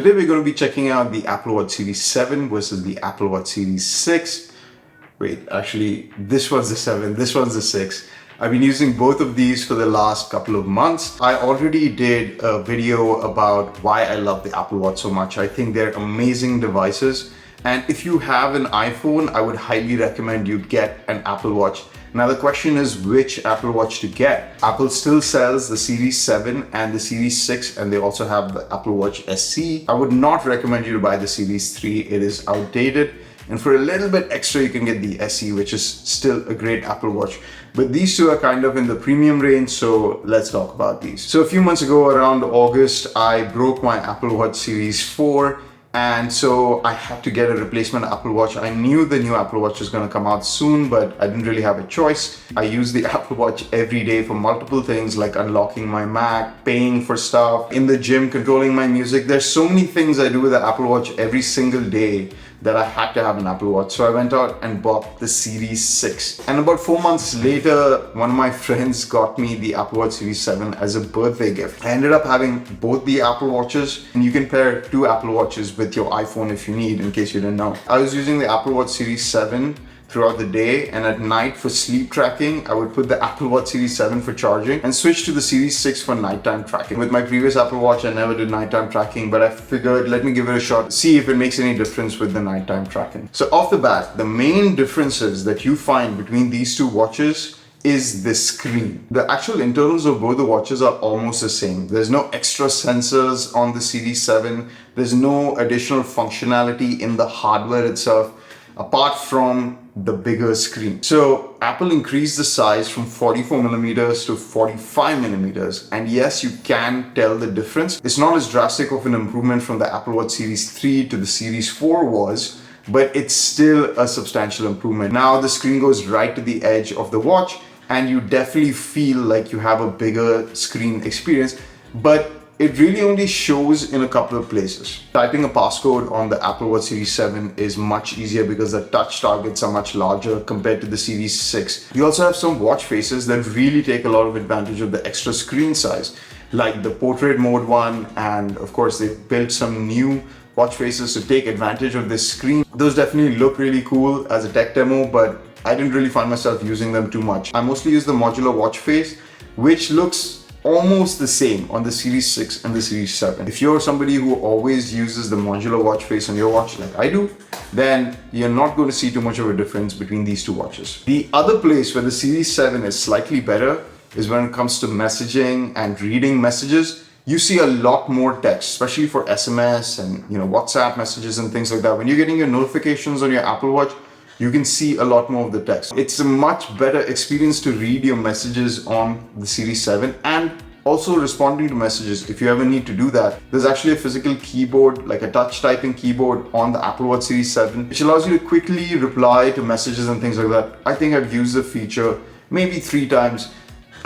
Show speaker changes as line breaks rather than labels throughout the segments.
Today we're going to be checking out the Apple Watch Series 7 versus the Apple Watch Series 6. Wait, actually, this one's the 7, this one's the 6. I've been using both of these for the last couple of months. I already did a video about why I love the Apple Watch so much. I think they're amazing devices. And if you have an iPhone, I would highly recommend you get an Apple Watch. Now the question is which Apple Watch to get. Apple still sells the Series 7 and the Series 6, and they also have the Apple Watch SE. I would not recommend you to buy the Series 3. It is outdated. And for a little bit extra, you can get the SE, which is still a great Apple Watch. But these two are kind of in the premium range, so let's talk about these. So a few months ago, around August, I broke my Apple Watch Series 4. And so I had to get a replacement Apple Watch. I knew the new Apple Watch was going to come out soon, but I didn't really have a choice. I use the Apple Watch every day for multiple things like unlocking my Mac, paying for stuff, in the gym, controlling my music. There's so many things I do with the Apple Watch every single day that I had to have an Apple Watch. So I went out and bought the Series 6. And about 4 months later, one of my friends got me the Apple Watch Series 7 as a birthday gift. I ended up having both the Apple Watches, and you can pair two Apple Watches with your iPhone if you need, in case you didn't know. I was using the Apple Watch Series 7 throughout the day, and at night for sleep tracking, I would put the Apple Watch Series 7 for charging and switch to the Series 6 for nighttime tracking. With my previous Apple Watch, I never did nighttime tracking, but I figured let me give it a shot, see if it makes any difference with the nighttime tracking. So off the bat, the main differences that you find between these two watches is the screen. The actual internals of both the watches are almost the same. There's no extra sensors on the Series 7. There's no additional functionality in the hardware itself, apart from the bigger screen. So Apple increased the size from 44 millimeters to 45 millimeters. And yes, you can tell the difference. It's not as drastic of an improvement from the Apple Watch Series 3 to the Series 4 was, but it's still a substantial improvement. Now the screen goes right to the edge of the watch, and you definitely feel like you have a bigger screen experience, but it really only shows in a couple of places. Typing a passcode on the Apple Watch Series 7 is much easier because the touch targets are much larger compared to the Series 6. You also have some watch faces that really take a lot of advantage of the extra screen size, like the portrait mode one, and of course they built some new watch faces to take advantage of this screen. Those definitely look really cool as a tech demo, but I didn't really find myself using them too much. I mostly use the modular watch face, which looks almost the same on the Series 6 and the Series 7. If you're somebody who always uses the modular watch face on your watch like I do, then you're not going to see too much of a difference between these two watches. The other place where the Series 7 is slightly better is when it comes to messaging and reading messages. You see a lot more text, especially for SMS and WhatsApp messages and things like that. When you're getting your notifications on your Apple Watch, you can see a lot more of the text. It's a much better experience to read your messages on the Series 7 and also responding to messages. If you ever need to do that, there's actually a physical keyboard, like a touch typing keyboard on the Apple Watch Series 7, which allows you to quickly reply to messages and things like that. I think I've used the feature maybe 3 times.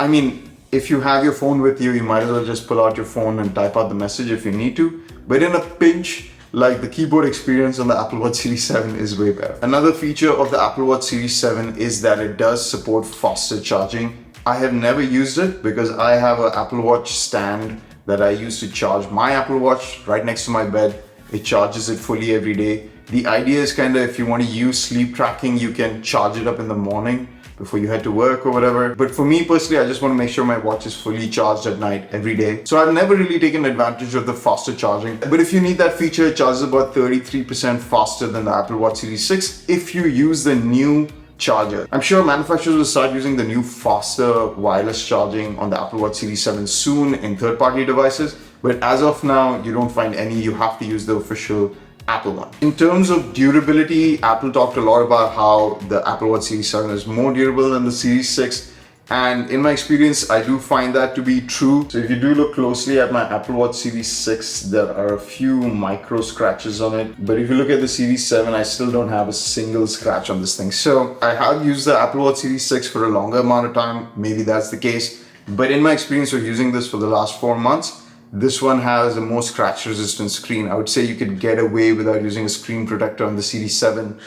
I mean, if you have your phone with you, you might as well just pull out your phone and type out the message if you need to. But in a pinch, like the keyboard experience on the Apple Watch Series 7 is way better. Another feature of the Apple Watch Series 7 is that it does support faster charging. I have never used it because I have an Apple Watch stand that I use to charge my Apple Watch right next to my bed. It charges it fully every day. The idea is kind of, if you want to use sleep tracking, you can charge it up in the morning before you head to work or whatever. But for me personally, I just want to make sure my watch is fully charged at night every day. So I've never really taken advantage of the faster charging. But if you need that feature, it charges about 33% faster than the Apple Watch Series 6 if you use the new charger. I'm sure manufacturers will start using the new faster wireless charging on the Apple Watch Series 7 soon in third-party devices. But as of now, you don't find any. You have to use the official Apple one. In terms of durability, Apple talked a lot about how the Apple Watch Series 7 is more durable than the Series 6. And in my experience, I do find that to be true. So if you do look closely at my Apple Watch Series 6, there are a few micro scratches on it. But if you look at the Series 7, I still don't have a single scratch on this thing. So I have used the Apple Watch Series 6 for a longer amount of time. Maybe that's the case. But in my experience of using this for the last 4 months, this one has a more scratch resistant screen. I would say you could get away without using a screen protector on the Series 7,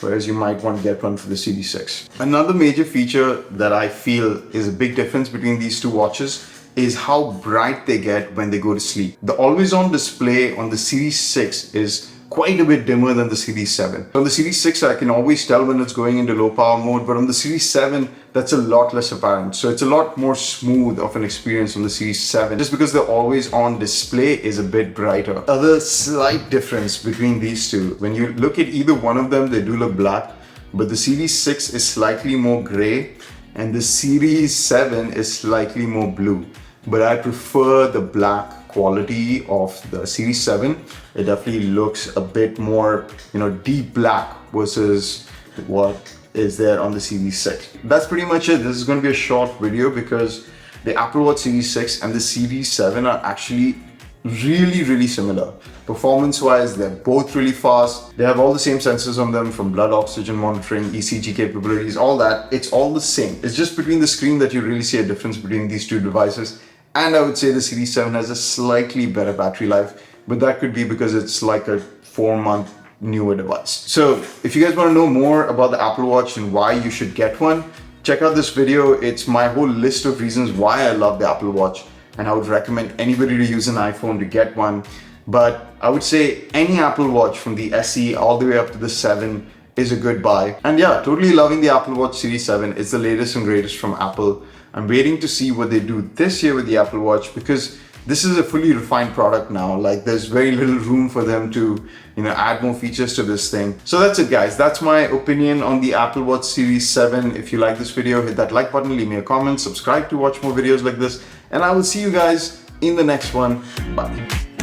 whereas you might want to get one for the Series 6. Another major feature that I feel is a big difference between these two watches is how bright they get when they go to sleep. The always on display on the Series 6 is quite a bit dimmer than the Series 7. On the Series 6, I can always tell when it's going into low power mode, but on the Series 7, that's a lot less apparent. So it's a lot more smooth of an experience on the Series 7, just because the always on display is a bit brighter. Other slight difference between these two, when you look at either one of them, they do look black, but the Series 6 is slightly more gray and the Series 7 is slightly more blue. But I prefer the black quality of the Series 7. It definitely looks a bit more, deep black versus what is there on the Series 6. That's pretty much it. This is going to be a short video because the Apple Watch Series 6 and the Series 7 are actually really similar. Performance wise, they're both really fast. They have all the same sensors on them, from blood oxygen monitoring, ECG capabilities, all that. It's all the same. It's just between the screen that you really see a difference between these two devices. And I would say the Series 7 has a slightly better battery life, but that could be because it's like a 4-month newer device. So if you guys want to know more about the Apple Watch and why you should get one, check out this video. It's my whole list of reasons why I love the Apple Watch, and I would recommend anybody to use an iPhone to get one. But I would say any Apple Watch from the SE all the way up to the 7 is a good buy. And yeah, totally loving the Apple Watch Series 7. It's the latest and greatest from Apple. I'm waiting to see what they do this year with the Apple Watch, because this is a fully refined product now. Like, there's very little room for them to, add more features to this thing. So that's it, guys. That's my opinion on the Apple Watch Series 7. If you like this video, hit that like button, leave me a comment, subscribe to watch more videos like this, and I will see you guys in the next one. Bye.